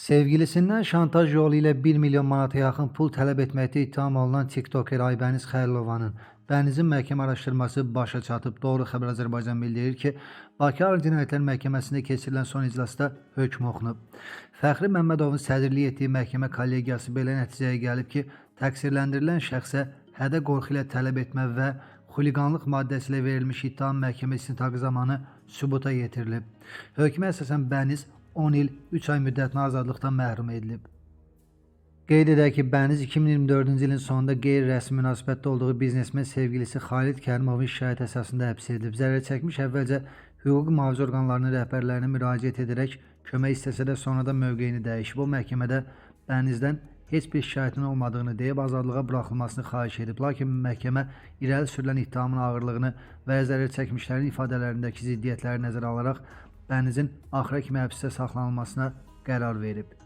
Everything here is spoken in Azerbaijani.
Sevgilisindən şantaj yolu ilə 1 milyon manata yaxın pul tələb etməkdə ittiham olunan tiktoker Aybəniz Xəlilovanın Bənizin məhkəmə araşdırması başa çatıb. Doğru xəbər Azərbaycan bildirir ki, Bakı Ağır Cinayətlər Məhkəməsində keçirilən son iclasda hökm oxunub. Fəxri Məmmədovun sədrlik etdiyi məhkəmə kollegiyası belə nəticəyə gəlib ki, təqsirləndirilən şəxsə hədə qorxu ilə tələb etmə və xuliqanlıq maddəsi ilə verilmiş ittiham məhkəmə istintaqı zamanı sübuta yetirilib. Hökmə əsasən Bəniz 10 il 3 ay müddətinə azadlıqdan məhrum edilib. Qeyd edək ki, Bəniz 2024-cü ilin sonunda qeyri-rəsmi münasibətdə olduğu biznesmen sevgilisi Xalid Kərimovun şikayət əsasında həbs edilib. Zərər çəkmiş əvvəlcə hüquqi mühafizə orqanlarının rəhbərlərinə müraciət edərək kömək istəsə də sonradan mövqeyini dəyişib. O məhkəmədə Bənizdən heç bir şikayətin olmadığını deyib azadlığa buraxılmasını xahiş edib. Lakin məhkəmə irəli sürülən ittihamın ağırlığını və zərər çəkmişlərin ifadələrindəki ziddiyyətləri nəzərə alaraq Bənizin axıra kimi həbsdə saxlanılmasına qərar verib.